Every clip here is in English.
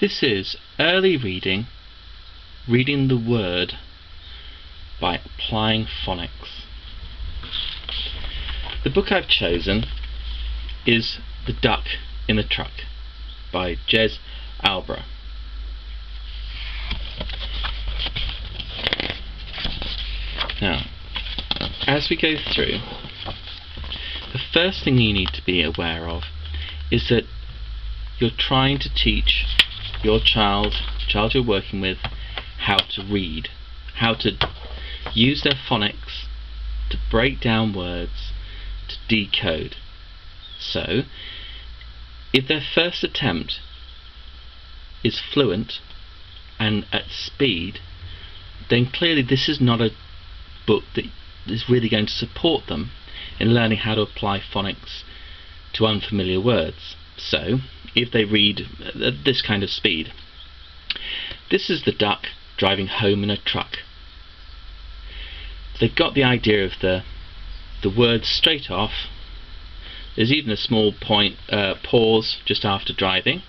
This is early reading, reading the word by applying phonics. The book I've chosen is The Duck in the Truck by Jez Alborough. Now, as we go through, the first thing you need to be aware of is that you're trying to teach your child you're working with, how to read, how to use their phonics to break down words, to decode. So, if their first attempt is fluent and at speed, then clearly this is not a book that is really going to support them in learning how to apply phonics to unfamiliar words. So, if they read at this kind of speed, this is the duck driving home in a truck. They've got the idea of the words straight off. There's even a small pause just after driving.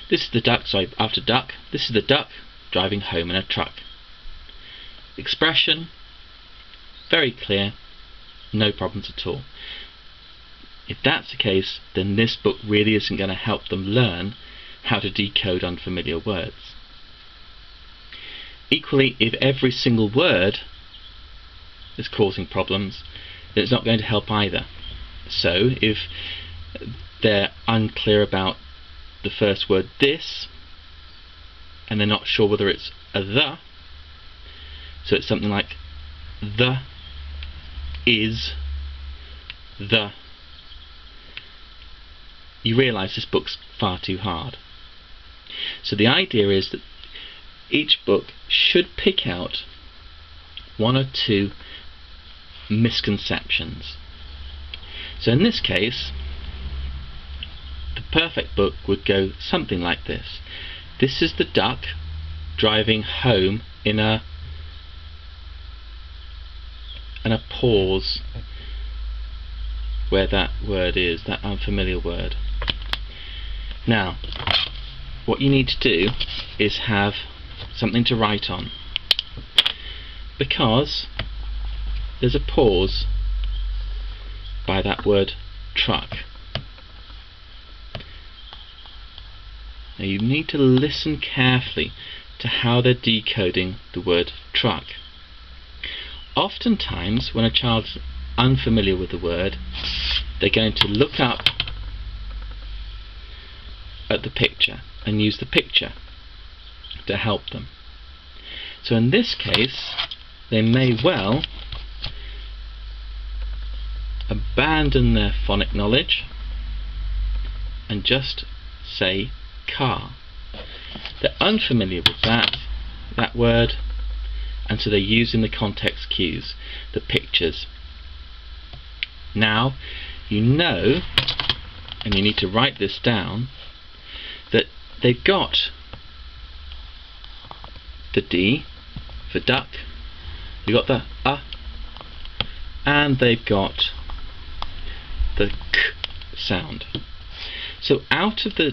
This is the duck, after duck. This is the duck driving home in a truck. Expression, very clear, no problems at all. If that's the case, then this book really isn't going to help them learn how to decode unfamiliar words. Equally, if every single word is causing problems, then it's not going to help either. So, if they're unclear about the first word this, and they're not sure whether it's a the, so it's something like the is the, you realise this book's far too hard. So the idea is that each book should pick out one or two misconceptions. So in this case, the perfect book would go something like this. This is the duck driving home in a pause where that word is, that unfamiliar word. Now, what you need to do is have something to write on, because there's a pause by that word truck. Now you need to listen carefully to how they're decoding the word truck. Oftentimes when a child's unfamiliar with the word, they're going to look up at the picture and use the picture to help them. So in this case, they may well abandon their phonic knowledge and just say car. They're unfamiliar with that word, and so they're using the context cues, the pictures. Now you know, and you need to write this down, that they've got the D for duck, they've got the and they've got the K sound. So out of the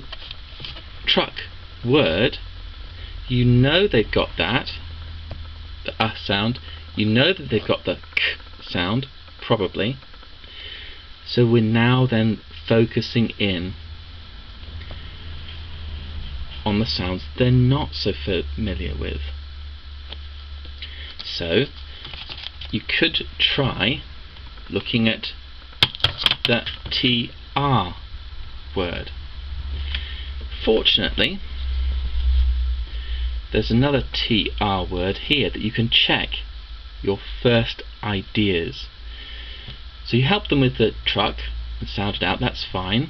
truck word, you know they've got that, the sound, you know that they've got the K sound, probably. So we're now then focusing in on the sounds they're not so familiar with. So you could try looking at the TR word. Fortunately, there's another TR word here that you can check your first ideas. So you help them with the truck and sound it out, that's fine.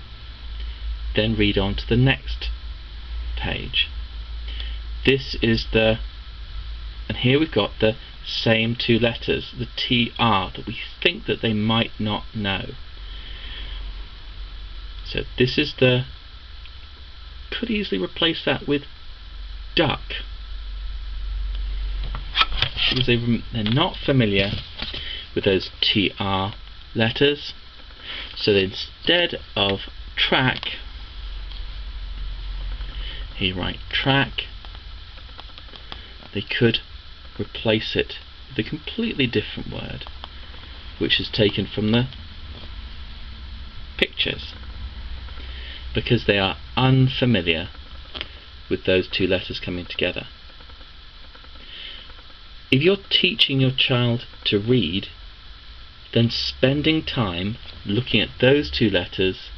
Then read on to the next page. This is and here we've got the same two letters, the TR, that we think that they might not know. So this is could easily replace that with duck, because they're not familiar with those TR letters. So instead of track, Here you write track. They could replace it with a completely different word, which is taken from the pictures, because they are unfamiliar with those two letters coming together. If you're teaching your child to read, then spending time looking at those two letters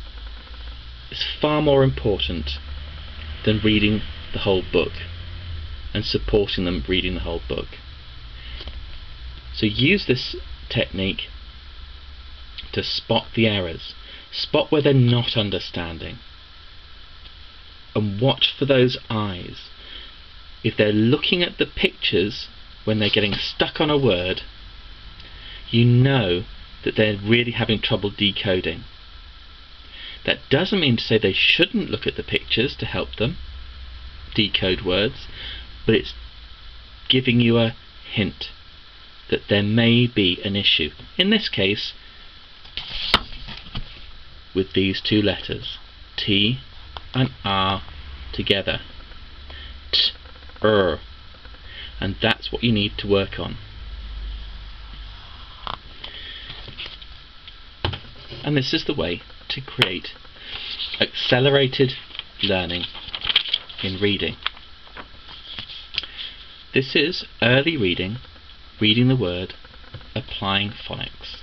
is far more important than reading the whole book and supporting them reading the whole book. So use this technique to spot the errors, spot where they're not understanding, and watch for those eyes. If they're looking at the pictures when they're getting stuck on a word, you know that they're really having trouble decoding. That doesn't mean to say they shouldn't look at the pictures to help them decode words, but it's giving you a hint that there may be an issue. In this case, with these two letters, T and R together. T, R. And that's what you need to work on. And this is the way to create accelerated learning in reading. This is early reading, reading the word, applying phonics.